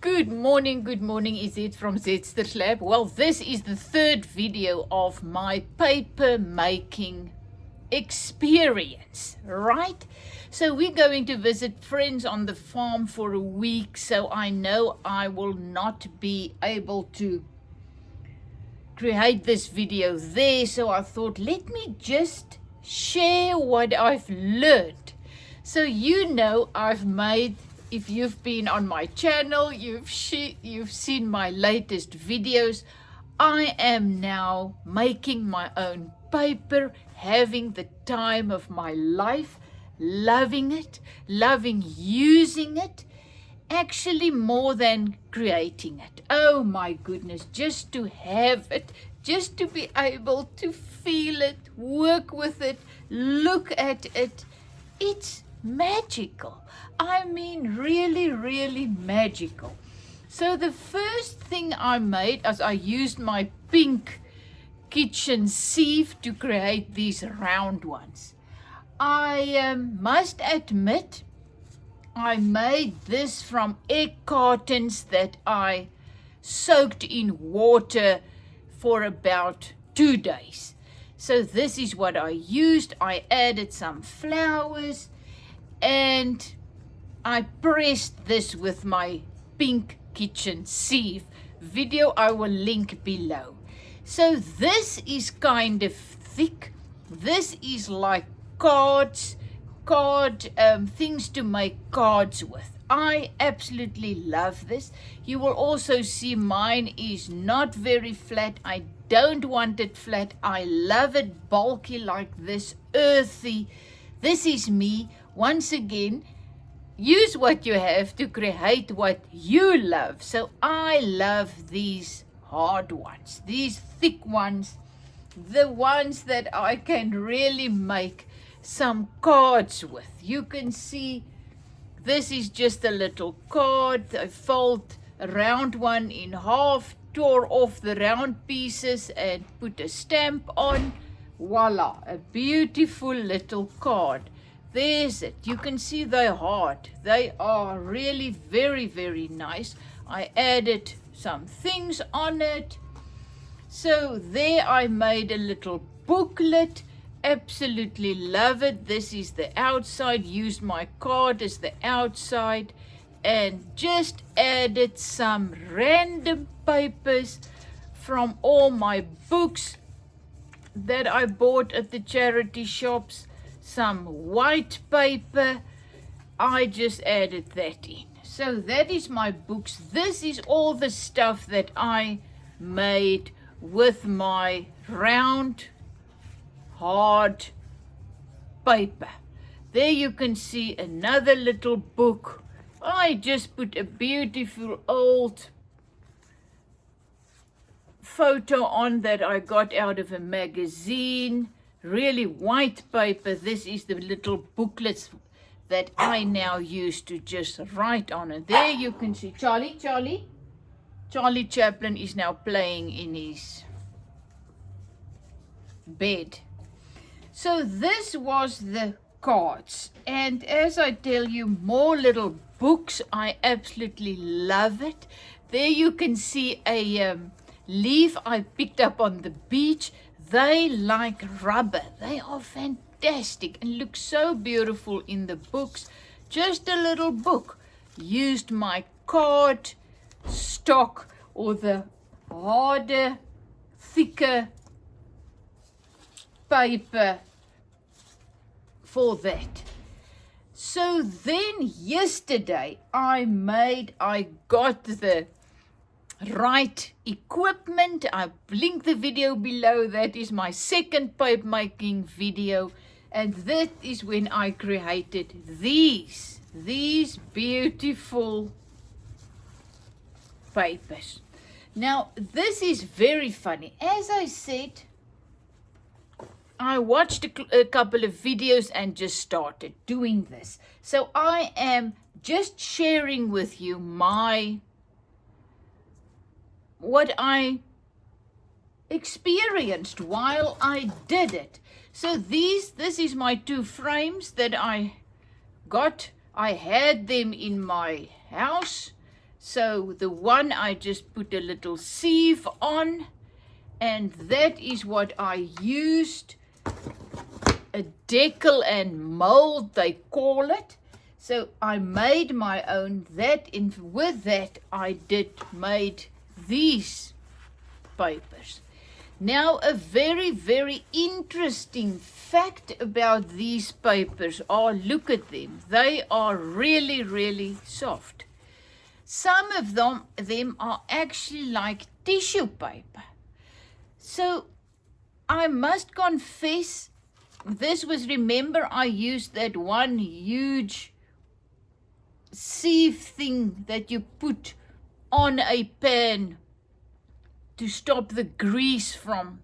Good morning, is it from Zetster's Lab? Well, this is the third video of my paper making experience, right? So we're going to visit friends on the farm for a week, so I know I will not be able to create this video there, so I thought let me just share what I've learned. So I've made, if you've been on my channel, you've seen my latest videos. I am now making my own paper, having the time of my life, loving it, loving using it, actually more than creating it. Oh my goodness, just to have it, just to be able to feel it, work with it, look at it, it's magical. I mean, really, really magical. So the first thing I made, as I used my pink kitchen sieve to create these round ones. I must admit, I made this from egg cartons that I soaked in water for about 2 days. So this is what I used. I added some flowers and I pressed this with my pink kitchen sieve. Video I will link below. So this is kind of thick. This is like card things to make cards with. I absolutely love this. You will also see mine is not very flat. I don't want it flat. I love it bulky like this, earthy. This is me. Once again, use what you have to create what you love. So I love these hard ones, these thick ones, the ones that I can really make some cards with. You can see this is just a little card. I fold a round one in half, tore off the round pieces and put a stamp on. Voila, a beautiful little card. There's it. You can see they're hard. They are really very, very nice. I added some things on it. So there I made a little booklet. Absolutely love it. This is the outside. Used my card as the outside and just added some random papers from all my books that I bought at the charity shops. Some white paper. I just added that in. So that is my books. This is all the stuff that I made with my round hard paper. There you can see another little book. I just put a beautiful old photo on that I got out of a magazine. Really white paper. This is the little booklets that I now use to just write on it. There you can see Charlie Chaplin is now playing in his bed. So this was the cards, and as I tell you, more little books. I absolutely love it. There you can see a leaf I picked up on the beach. They like rubber. They are fantastic and look so beautiful in the books. Just a little book. Used my card stock or the harder, thicker paper for that. So then yesterday I got the right equipment. I link the video below. That is my second paper making video, and that is when I created these beautiful papers. Now this is very funny. As I said, I watched a couple of videos and just started doing this. So I am just sharing with you what I experienced while I did it. So this is my 2 frames that I got. I had them in my house. So the one I just put a little sieve on, and that is what I used, a decal and mold they call it. So I made my own that, and with that I made these papers. Now a very, very interesting fact about these papers are, look at them. They are really, really soft. Some of them are actually like tissue paper. So I must confess, this was, remember I used that one huge sieve thing that you put on a pan to stop the grease from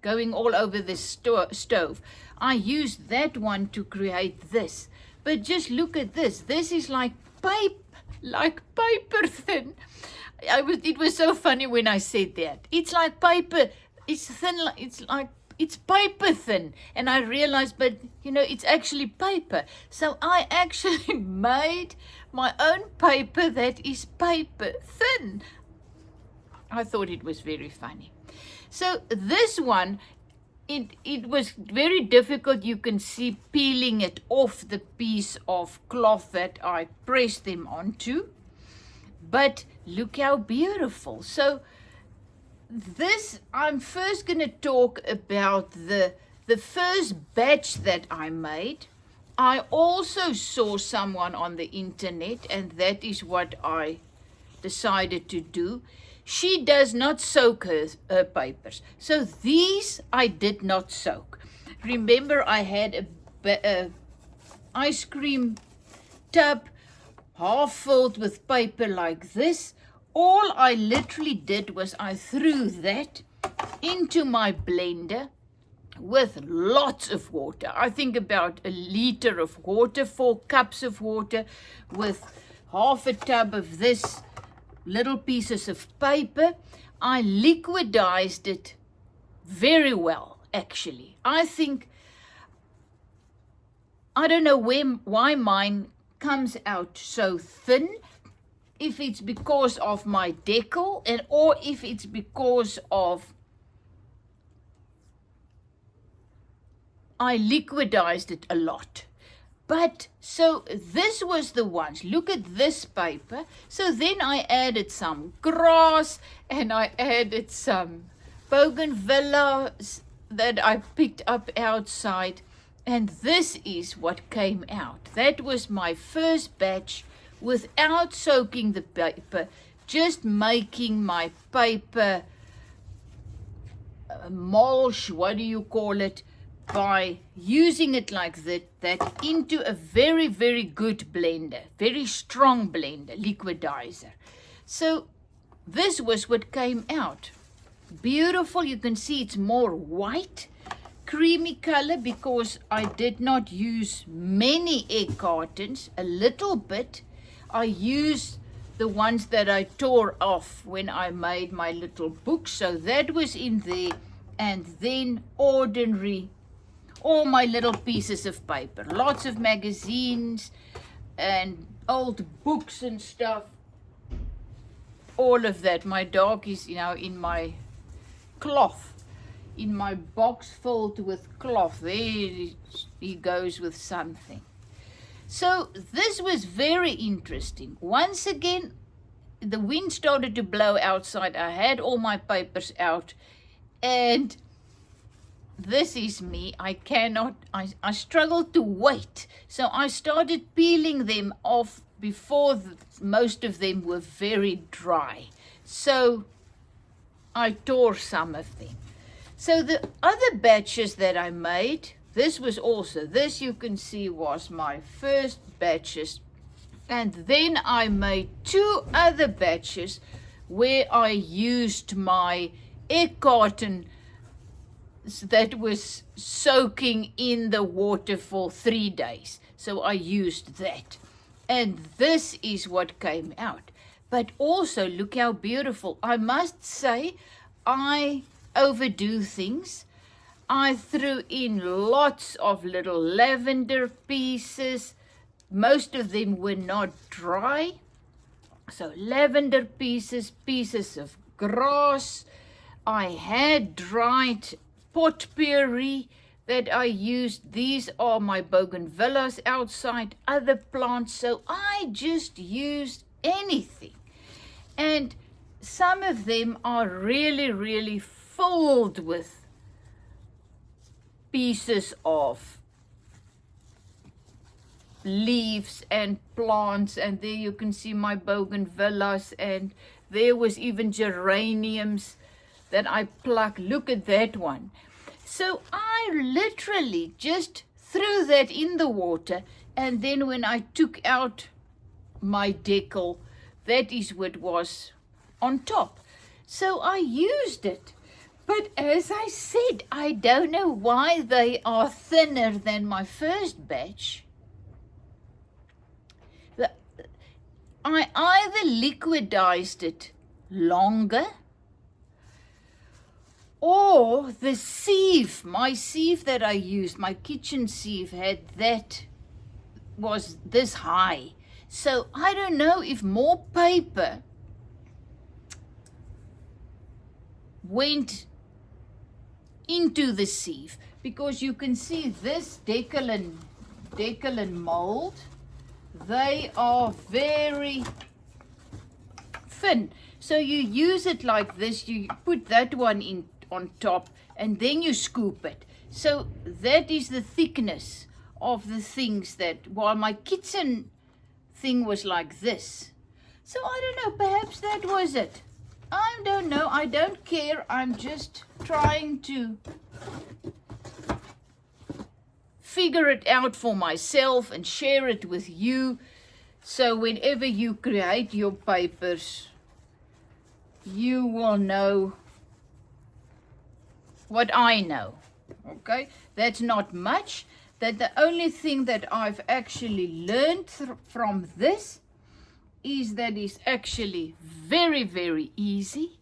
going all over the stove. I used that one to create this. But just look at this. This is like paper thin. It was so funny when I said that. It's like paper. It's thin. It's paper thin. And I realized, but it's actually paper. So I actually made my own paper that is paper thin. I thought it was very funny. So this one, it was very difficult. You can see peeling it off the piece of cloth that I pressed them onto. But look how beautiful. So this, I'm first going to talk about the first batch that I made. I also saw someone on the internet, and that is what I decided to do. She does not soak her papers. So these I did not soak. Remember, I had a ice cream tub half filled with paper like this. All I literally did was I threw that into my blender with lots of water. I think about 1 liter of water, 4 cups of water, with half a tub of this little pieces of paper. I liquidized it very well, actually. I don't know why mine comes out so thin, if it's because of my decal or if it's because of I liquidized it a lot. But so this was the ones. Look at this paper. So then I added some grass, and I added some bougainvilleas that I picked up outside. And this is what came out. That was my first batch without soaking the paper, just making my paper mulch, what do you call it, by using it like that into a very, very good blender, very strong blender, liquidizer. So this was what came out. Beautiful. You can see it's more white, creamy color, because I did not use many egg cartons, a little bit. I used the ones that I tore off when I made my little book, so that was in there, and then ordinary, all my little pieces of paper, lots of magazines and old books and stuff, all of that. My dog is in my cloth, in my box filled with cloth. There he goes with something. So this was very interesting. Once again, the wind started to blow outside. I had all my papers out, and this is me. I struggled to wait. So I started peeling them off before most of them were very dry. So I tore some of them. So the other batches that I made, this you can see was my first batches. And then I made 2 other batches where I used my egg carton that was soaking in the water for 3 days. So I used that. And this is what came out. But also, look how beautiful. I must say, I overdo things. I threw in lots of little lavender pieces. Most of them were not dry. So lavender pieces, pieces of grass. I had dried potpourri that I used. These are my bougainvilleas outside, other plants. So I just used anything. And some of them are really, really filled with pieces of leaves and plants, and there you can see my bougainvilleas, and there was even geraniums that I plucked. Look at that one. So I literally just threw that in the water, and then when I took out my decal, that is what was on top. So I used it. But as I said, I don't know why they are thinner than my first batch. I either liquidized it longer, or the sieve, my sieve that I used, my kitchen sieve, was this high. So I don't know if more paper went into the sieve, because you can see this decal and mold, they are very thin. So you use it like this, you put that one in on top, and then you scoop it. So that is the thickness of the things that, while my kitchen thing was like this. So I don't know, perhaps that was it. I don't know, I don't care. I'm just trying to figure it out for myself and share it with you. So whenever you create your papers, you will know what I know. Okay, that's not much. That the only thing that I've actually learned from this is that it's actually very, very easy.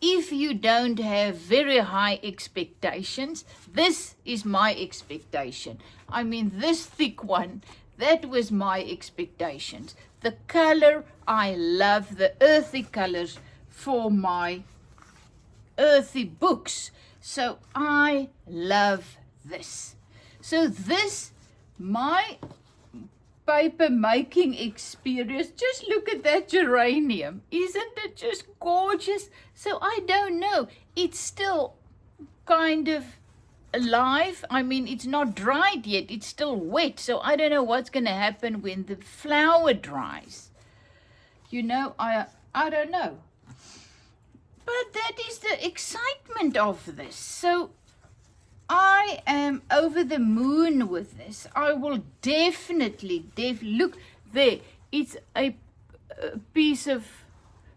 If you don't have very high expectations, this is my expectation. I mean, this thick one, that was my expectations. The color, I love the earthy colors for my earthy books. So I love this. So this, my paper making experience, just look at that geranium. Isn't it just gorgeous? So I don't know. It's still kind of alive. I mean, it's not dried yet. It's still wet. So I don't know what's going to happen when the flower dries. You know, I don't know. But that is the excitement of this. So I am over the moon with this. I will definitely, look there. It's a piece of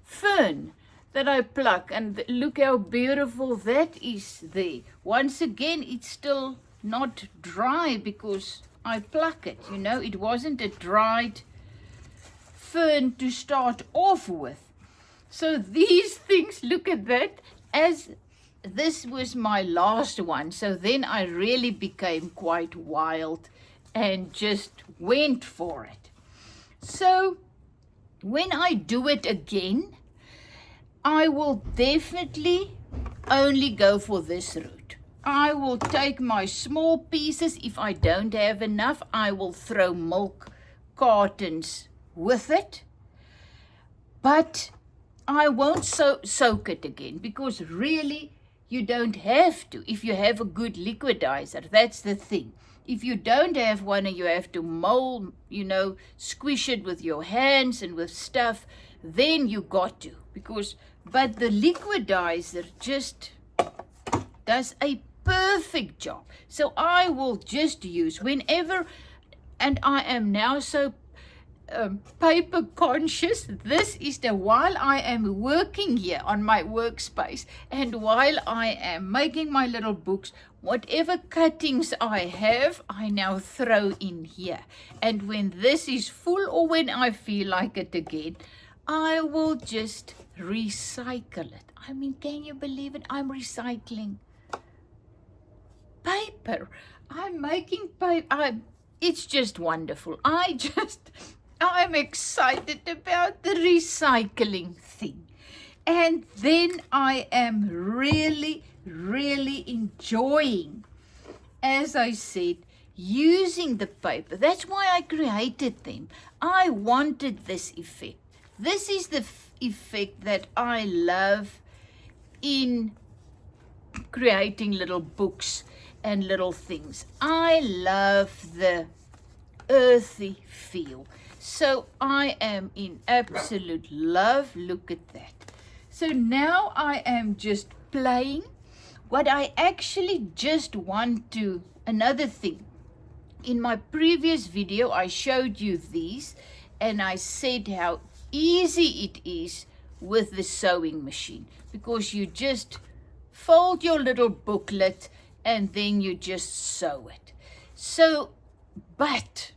fern that I pluck, and look how beautiful that is there. Once again, it's still not dry because I pluck it. You know, it wasn't a dried fern to start off with. So these things, look at that, as this was my last one. So then I really became quite wild and just went for it. So when I do it again, I will definitely only go for this route. I will take my small pieces. If I don't have enough, I will throw milk cartons with it. But I won't soak it again, because really you don't have to if you have a good liquidizer. That's the thing. If you don't have one and you have to mold, you know, squish it with your hands and with stuff, then you got to. But the liquidizer just does a perfect job. So I will just use whenever, and I am now so paper conscious. This is while I am working here on my workspace, and while I am making my little books, whatever cuttings I have, I now throw in here. And when this is full, or when I feel like it again, I will just recycle it. I mean, can you believe it? I'm recycling paper. I'm making paper. It's just wonderful. I'm excited about the recycling thing. And then I am really, really enjoying, as I said, using the paper. That's why I created them. I wanted this effect. This is the effect that I love in creating little books and little things. I love the earthy feel. So I am in absolute love. Look at that. So now I am just playing. What I actually just want to, another thing. In my previous video, I showed you these and I said how easy it is with the sewing machine, because you just fold your little booklet and then you just sew it. So, but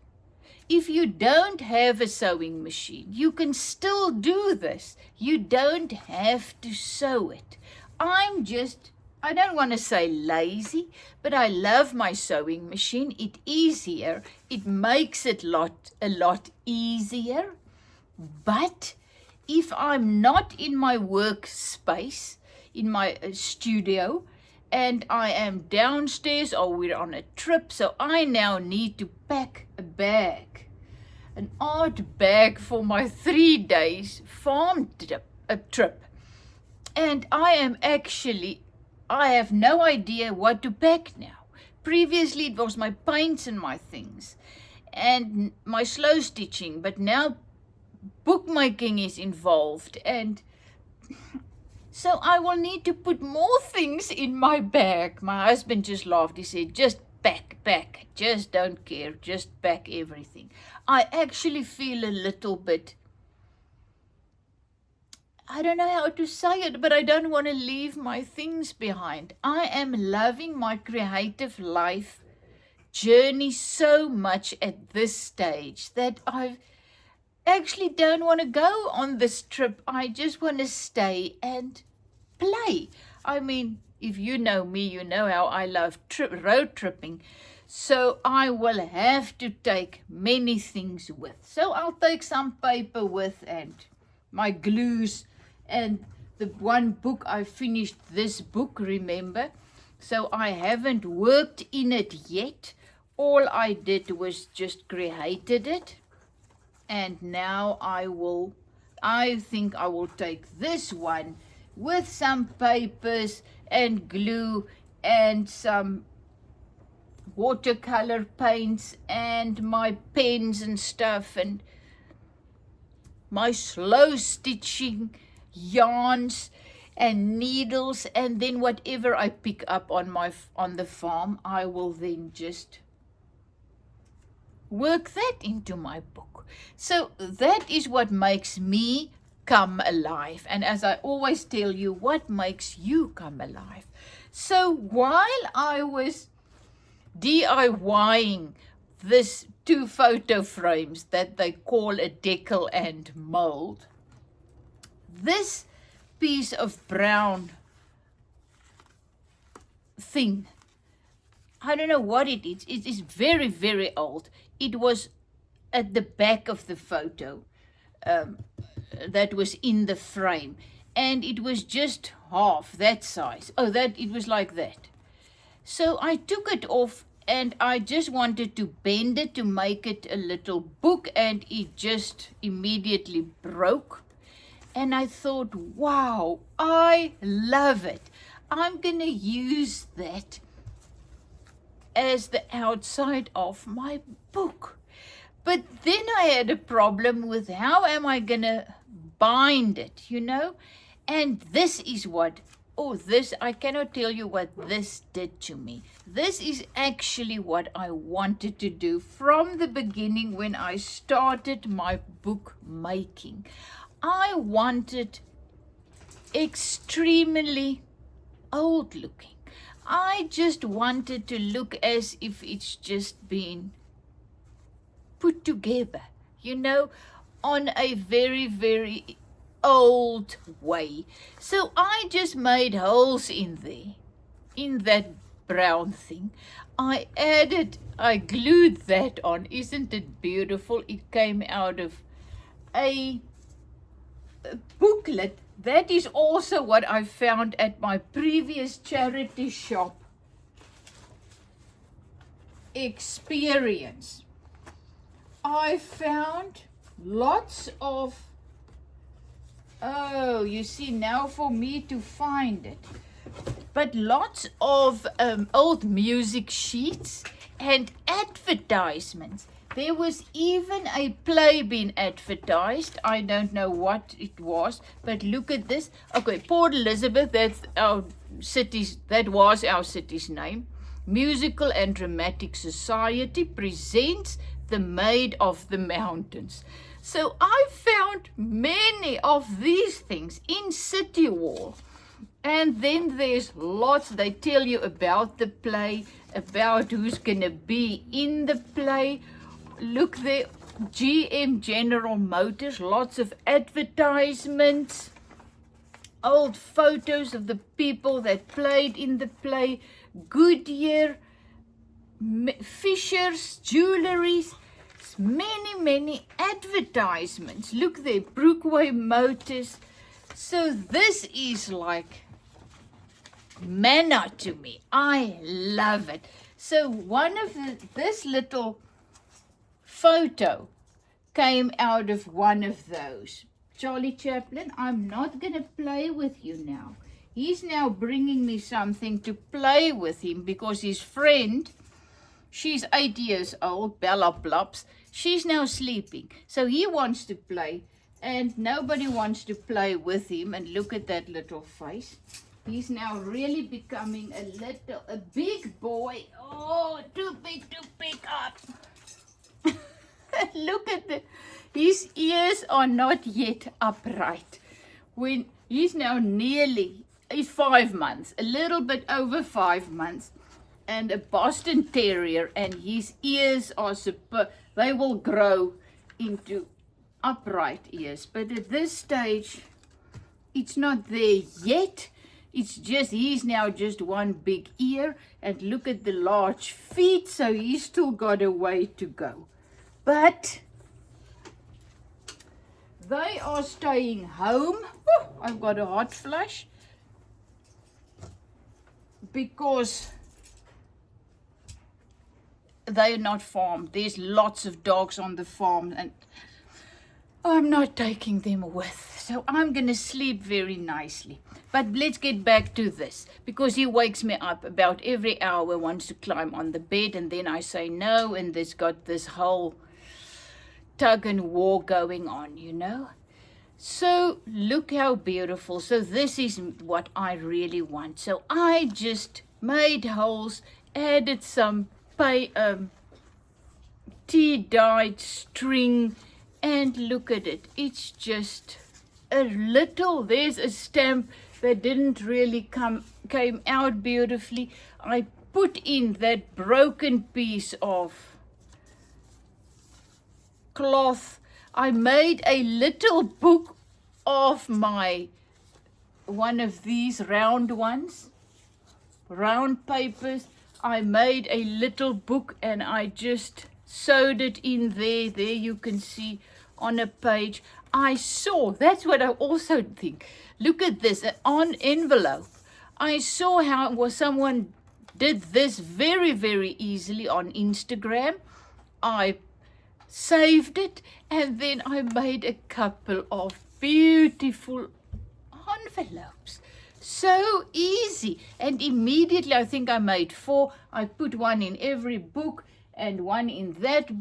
if you don't have a sewing machine, you can still do this. You don't have to sew it. I don't want to say lazy, but I love my sewing machine. It's easier. It makes it a lot easier. But if I'm not in my workspace, in my studio, and I am downstairs or we're on a trip, so I now need to pack a bag, an art bag for my 3 days farm trip. And I have no idea what to pack now. Previously it was my paints and my things and my slow stitching, but now bookmaking is involved, and so I will need to put more things in my bag. My husband just laughed. He said, just pack, just don't care, just pack everything. I actually feel a little bit, I don't know how to say it, but I don't want to leave my things behind. I am loving my creative life journey so much at this stage that I actually don't want to go on this trip. I just want to stay and play. I mean, if you know me, you know how I love road tripping. So I will have to take many things with. So I'll take some paper with and my glues and the one book. I finished this book, remember? So I haven't worked in it yet. All I did was just created it. And now I think I will take this one with some papers and glue and some watercolor paints and my pens and stuff and my slow stitching yarns and needles, and then whatever I pick up on the farm, I will then just work that into my book. So that is what makes me come alive. And as I always tell you, what makes you come alive? So while I was DIYing this 2 photo frames that they call a decal and mold, this piece of brown thing, I don't know what it is. It is very, very old. It was at the back of the photo that was in the frame. And it was just half that size. Oh, it was like that. So I took it off and I just wanted to bend it to make it a little book, and it just immediately broke. And I thought, wow, I love it. I'm going to use that as the outside of my book. But then I had a problem with how am I going to bind it, And this is I cannot tell you what this did to me. This is actually what I wanted to do from the beginning when I started my book making. I wanted extremely old looking. I just wanted to look as if it's just been put together, on a very, very old way. So I just made holes in there, in that brown thing. I glued that on. Isn't it beautiful? It came out of a booklet. That is also what I found at my previous charity shop experience. I found lots of, oh, you see, now for me to find it, but lots of old music sheets and advertisements. There was even a play being advertised. I don't know what it was, but look at this. Okay, Port Elizabeth, that's our city's, that was our city's name. Musical and Dramatic Society presents The Maid of the Mountains. So I found many of these things in City Wall. And then there's lots, they tell you about the play, about who's going to be in the play. Look there, GM General Motors, lots of advertisements, old photos of the people that played in the play, Goodyear, Fisher's, jewelries, many advertisements. Look there, Brookway Motors. So this is like manna to me. I love it. So one of this little photo came out of one of those. Charlie Chaplin, I'm not going to play with you now. He's now bringing me something to play with him because his friend, she's 8 years old, Bella Blops, she's now sleeping. So he wants to play and nobody wants to play with him. And look at that little face. He's now really becoming a big boy. Oh, too big to pick up. Look at his ears are not yet upright. When he's now he's 5 months, a little bit over 5 months, and a Boston Terrier, and his ears are they will grow into upright ears. But at this stage, it's not there yet. It's just, he's now just one big ear, and look at the large feet, so he's still got a way to go. But they are staying home. Oh, I've got a hot flash. Because they're not farmed. There's lots of dogs on the farm and I'm not taking them with. So I'm going to sleep very nicely. But let's get back to this, because he wakes me up about every hour, wants to climb on the bed, and then I say no, and there's got this whole tug and war going on, you know. So look how beautiful. So this is what I really want. So I just made holes, added some tea-dyed string, and look at it. It's just a little, there's a stamp that didn't really came out beautifully. I put in that broken piece of cloth. I made a little book of one of these round ones, round papers. I made a little book and I just sewed it in there. There you can see on a page. I saw, that's what I also think. Look at this, on envelope. I saw how someone did this very, very easily on Instagram. I saved it, and then I made a couple of beautiful envelopes. So easy. And immediately, I think I made 4. I put one in every book and one in that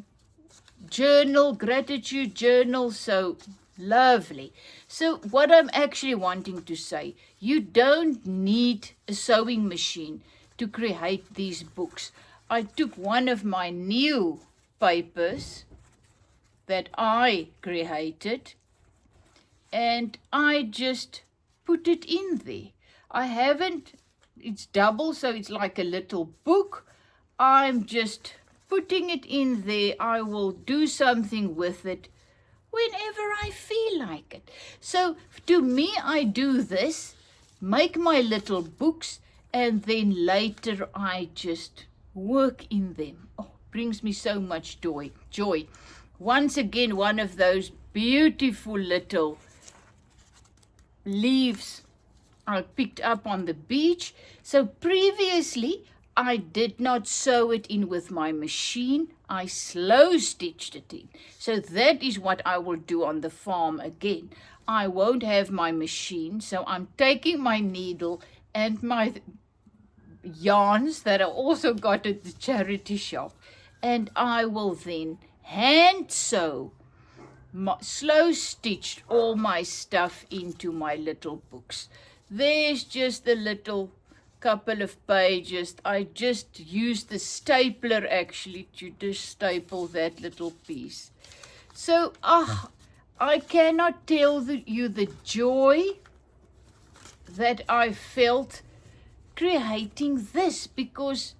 journal, gratitude journal. So lovely. So what I'm actually wanting to say, you don't need a sewing machine to create these books. I took one of my new papers that I created and I just put it in there. It's double, so it's like a little book. I'm just putting it in there. I will do something with it whenever I feel like it. So to me, I do this, make my little books, and then later I just work in them. Oh, brings me so much joy. Once again, one of those beautiful little leaves I picked up on the beach. So previously, I did not sew it in with my machine. I slow stitched it in. So that is what I will do on the farm again. I won't have my machine, so I'm taking my needle and my yarns that I also got at the charity shop, and I will then hand sew, slow stitched all my stuff into my little books. There's just a little couple of pages. I just used the stapler actually to just staple that little piece. So I cannot tell you the joy that I felt creating this, because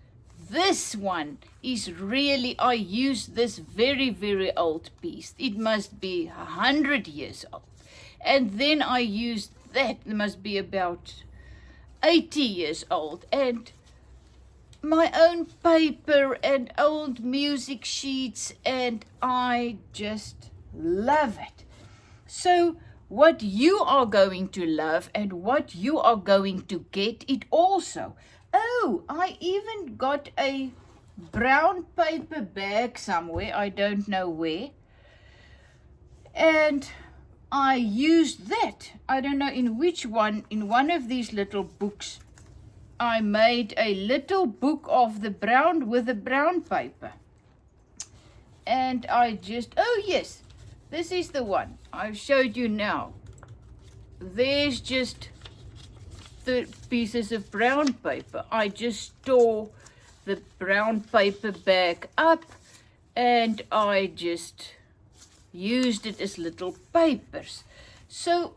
this one is really, I used this very, very old piece. It must be 100 years old. And then I used that, it must be about 80 years old. And my own paper and old music sheets, and I just love it. So what you are going to love and what you are going to get it also. Oh, I even got a brown paper bag somewhere, I don't know where. And I used that. I don't know in which one, in one of these little books, I made a little book of the brown with the brown paper. And I just, oh yes, this is the one I've showed you now. There's just the pieces of brown paper. I just store the brown paper bag up, and I just used it as little papers. So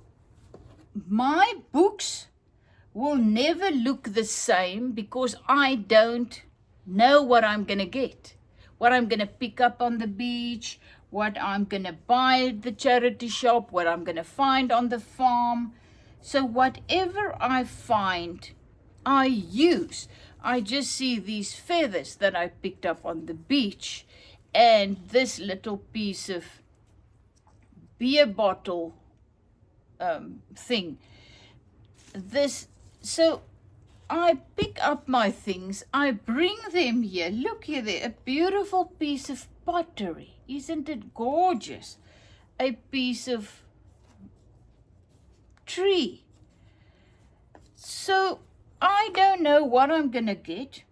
my books will never look the same, because I don't know what I'm going to get, what I'm going to pick up on the beach, what I'm going to buy at the charity shop, what I'm going to find on the farm. So whatever I find, I use. I just see these feathers that I picked up on the beach, and this little piece of beer bottle thing. So I pick up my things, I bring them here. Look here, there, a beautiful piece of pottery. Isn't it gorgeous? A piece of tree. So I don't know what I'm gonna get,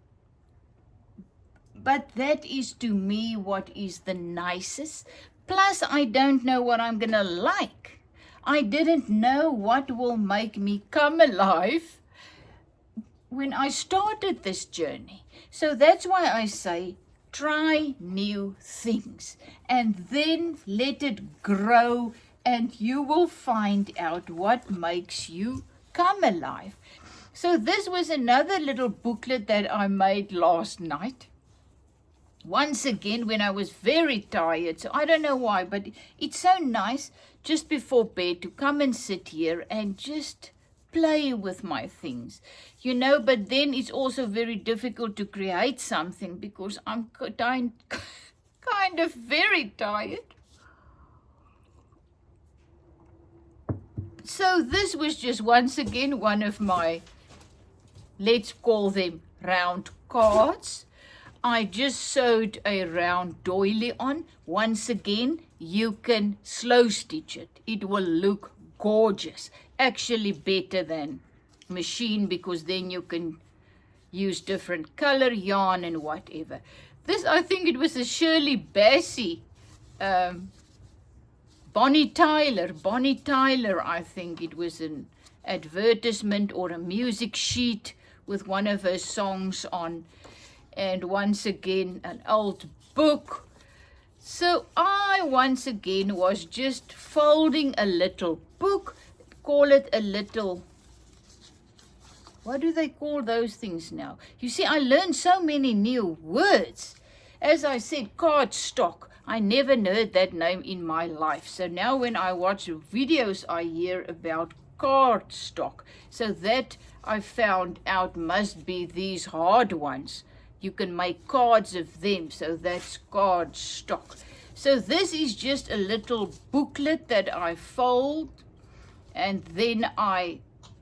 but that is to me what is the nicest. Plus I don't know what I'm gonna like. I didn't know what will make me come alive when I started this journey. So that's why I say try new things and then let it grow, and you will find out what makes you come alive. So this was another little booklet that I made last night. Once again, when I was very tired, so I don't know why, but it's so nice just before bed to come and sit here and just play with my things, you know. But then it's also very difficult to create something because I'm kind of very tired. So this was just once again one of my, let's call them round cards. I just sewed a round doily on. Once again, you can slow stitch it. It will look gorgeous. Actually better than machine, because then you can use different color yarn and whatever. This, I think it was a Shirley Bassey, Bonnie Tyler, I think it was an advertisement or a music sheet with one of her songs on. And once again, an old book. So I once again was just folding a little book, call it a little, what do they call those things now? You see, I learned so many new words. As I said, cardstock. I never heard that name in my life. So now when I watch videos, I hear about cardstock. So that I found out must be these hard ones. you can make cards of them. So that's cardstock. So this is just a little booklet that I fold and then I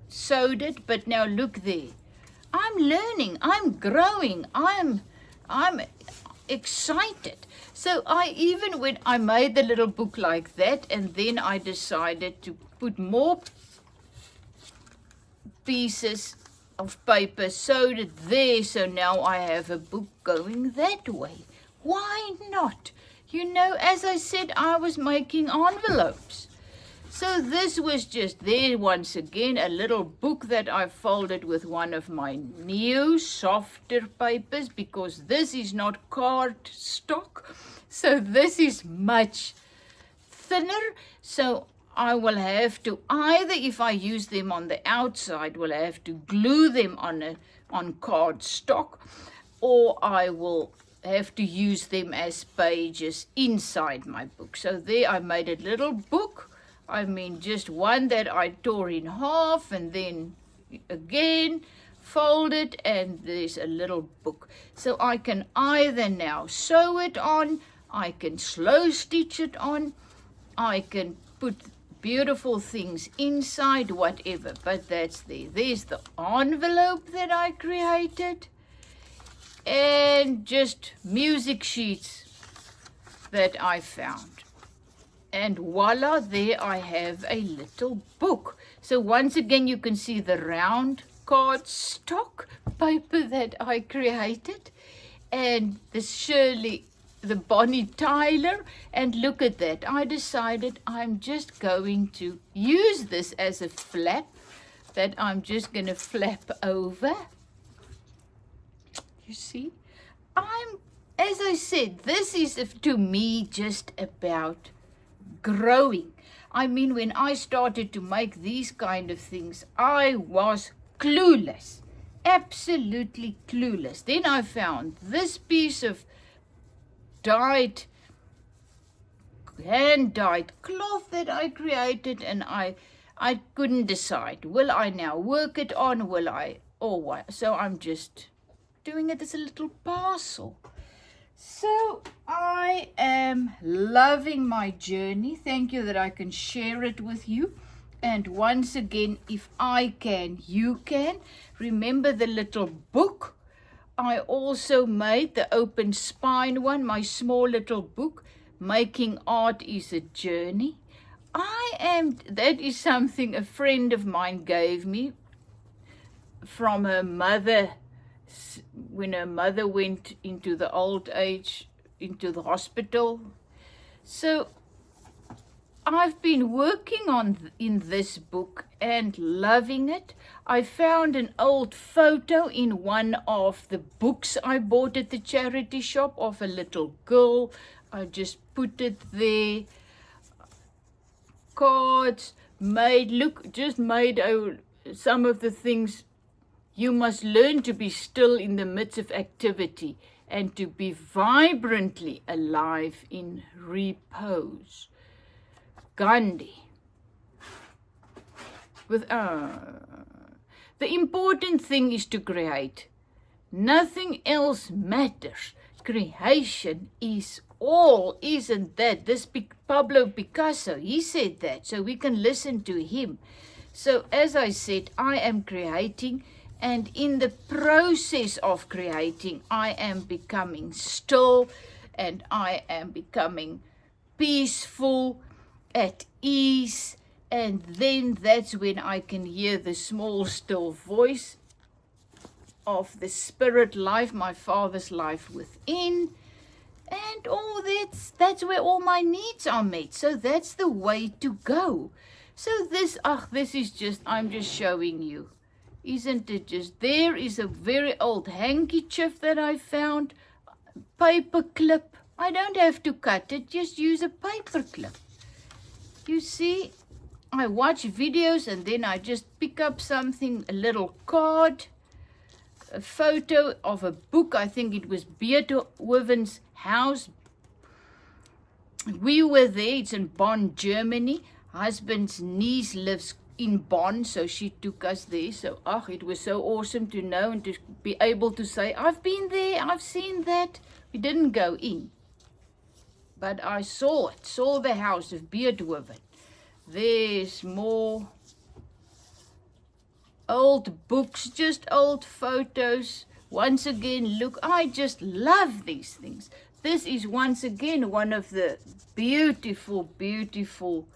sewed it. But now look there. I'm learning, I'm growing, I'm excited. So when I made the little book like that, and then I decided to put more pieces of paper, sewed it there, so now I have a book going that way. Why not? You know, as I said, I was making envelopes. So this was just there once again, a little book that I folded with one of my new softer papers, because this is not cardstock. So this is much thinner. So I will have to either, if I use them on the outside, will have to glue them on cardstock, or I will have to use them as pages inside my book. So there I made a little book. I mean, just one that I tore in half and then again fold it, and there's a little book. So I can either now sew it on, I can slow stitch it on, I can put beautiful things inside, whatever, but that's there. There's the envelope that I created, and just music sheets that I found. And voila, there I have a little book. So once again, you can see the round cardstock paper that I created. And the Bonnie Tyler. And look at that. I decided I'm just going to use this as a flap that I'm just going to flap over. You see? As I said, this is to me just about growing. I mean, when I started to make these kind of things, I was clueless, absolutely clueless. Then I found this piece of hand-dyed cloth that I created, and I couldn't decide. Will I now work it on? Will I? Or what? So I'm just doing it as a little parcel. So I am loving my journey. Thank you that I can share it with you. And once again, if I can, you can. Remember the little book. I also made the open spine one, my small little book, Making Art is a Journey. That is something a friend of mine gave me from her mother, when her mother went into the old age, into the hospital. So I've been working in this book and loving it. I found an old photo in one of the books I bought at the charity shop of a little girl. I just put it there. Cards made some of the things. You must learn to be still in the midst of activity and to be vibrantly alive in repose. Gandhi. The important thing is to create. Nothing else matters. Creation is all, isn't that? This Pablo Picasso, he said that, so we can listen to him. So as I said, I am creating, and in the process of creating, I am becoming still, and I am becoming peaceful, at ease, and then that's when I can hear the small, still voice of the spirit life, my Father's life within, and that's where all my needs are met. So that's the way to go. So this is just, I'm just showing you. Isn't it just, there is a very old handkerchief that I found, paper clip. I don't have to cut it, just use a paper clip. You see, I watch videos and then I just pick up something, a little card, a photo of a book. I think it was Beethoven's house. We were there, it's in Bonn, Germany. Husband's niece lives in Bonn, so she took us there. So, it was so awesome to know and to be able to say, I've been there, I've seen that. We didn't go in, but I saw it, saw the house of Beardwoven. There's more old books, just old photos. Once again, look, I just love these things. This is once again one of the beautiful, beautiful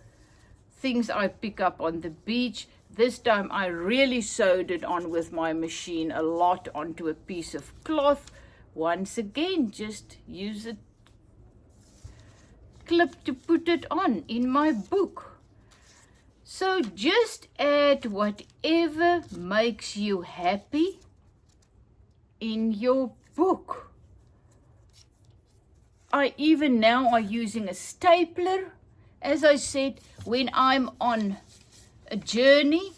things I pick up on the beach. This time I really sewed it on with my machine a lot onto a piece of cloth. Once again, just use a clip to put it on in my book. So just add whatever makes you happy in your book. I even now are using a stapler. As I said, when I'm on a journey,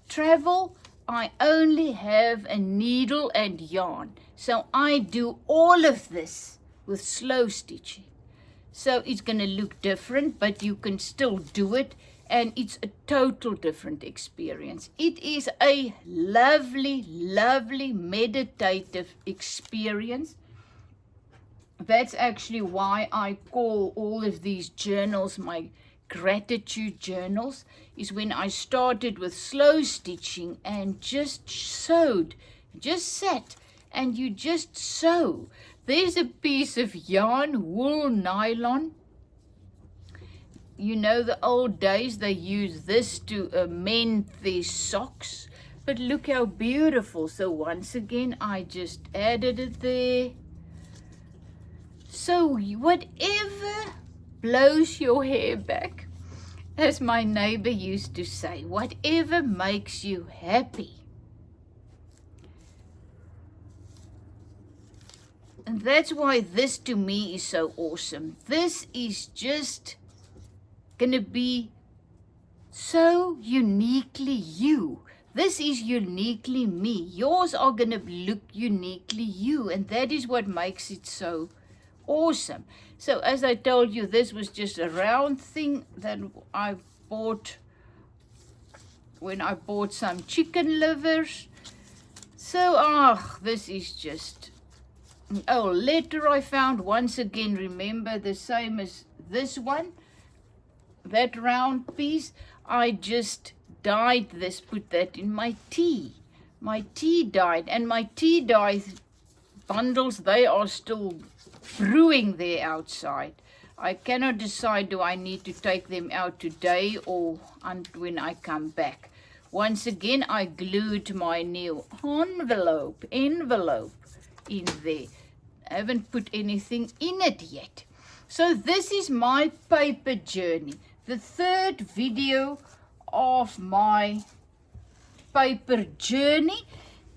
travel, I only have a needle and yarn. So I do all of this with slow stitching. So it's going to look different, but you can still do it. And it's a total different experience. It is a lovely, lovely meditative experience. That's actually why I call all of these journals my gratitude journals, is when I started with slow stitching and just sewed, just sat and you just sew. There's a piece of yarn, wool nylon. You know, the old days, they used this to mend their socks. But look how beautiful. So once again, I just added it there. So whatever blows your hair back, as my neighbor used to say, whatever makes you happy. And that's why this to me is so awesome. This is just gonna be so uniquely you. This is uniquely me. Yours are gonna look uniquely you, and that is what makes it so awesome. So as I told you, this was just a round thing that I bought when I bought some chicken livers. So this is just an old letter I found. Once again, remember, the same as this one. That round piece, I just dyed this, put that in my tea. My tea dyed, and my tea dye bundles, they are still brewing there outside. I cannot decide, do I need to take them out today or when I come back. Once again, I glued my new envelope in there. I haven't put anything in it yet. So this is my paper journey. The third video of my paper journey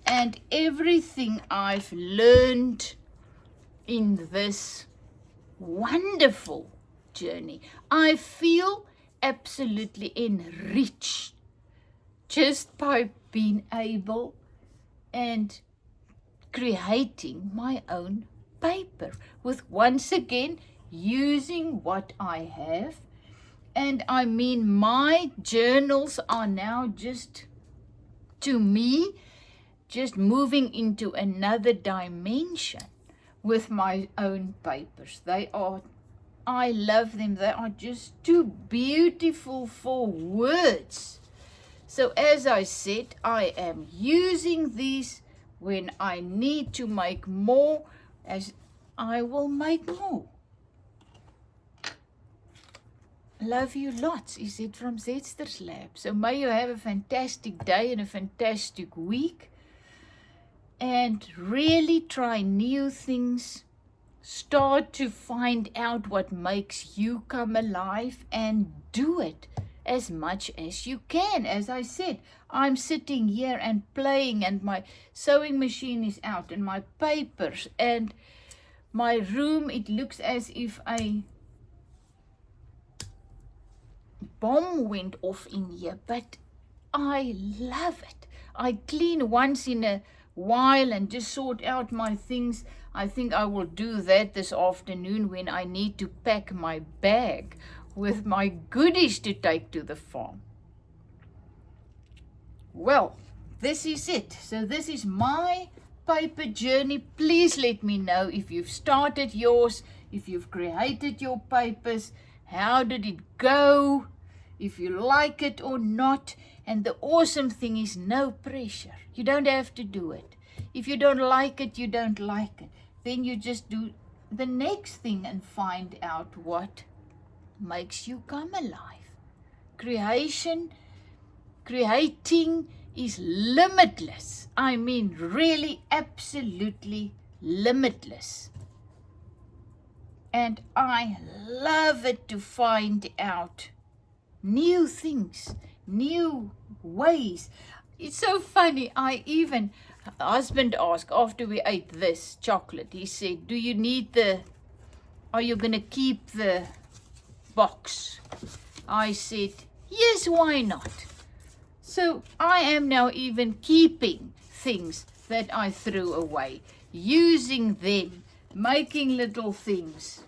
and everything I've learned in this wonderful journey. I feel absolutely enriched just by being able and creating my own paper with, once again, using what I have. And I mean, my journals are now just, to me, just moving into another dimension with my own papers. They are, I love them. They are just too beautiful for words. So as I said, I am using these when I need to make more, as I will make more. Love you lots, is it from Zetster's Lab. So may you have a fantastic day and a fantastic week. And really try new things. Start to find out what makes you come alive and do it as much as you can. As I said, I'm sitting here and playing, and my sewing machine is out, and my papers, and my room, it looks as if a bomb went off in here, but I love it. I clean once in a while and just sort out my things. I think I will do that this afternoon when I need to pack my bag with my goodies to take to the farm. Well, this is it. So this is my paper journey. Please let me know if you've started yours, if you've created your papers, how did it go, if you like it or not. And the awesome thing is no pressure. You don't have to do it. If you don't like it, you don't like it. Then you just do the next thing and find out what makes you come alive. Creating is limitless. I mean, really, absolutely limitless. And I love it to find out new things, new ways. It's so funny. Husband asked after we ate this chocolate, he said, are you going to keep the box? I said, yes, why not? So I am now even keeping things that I threw away, using them, making little things.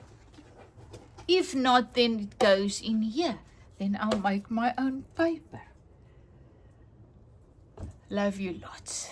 If not, then it goes in here. Then I'll make my own paper. Love you lots.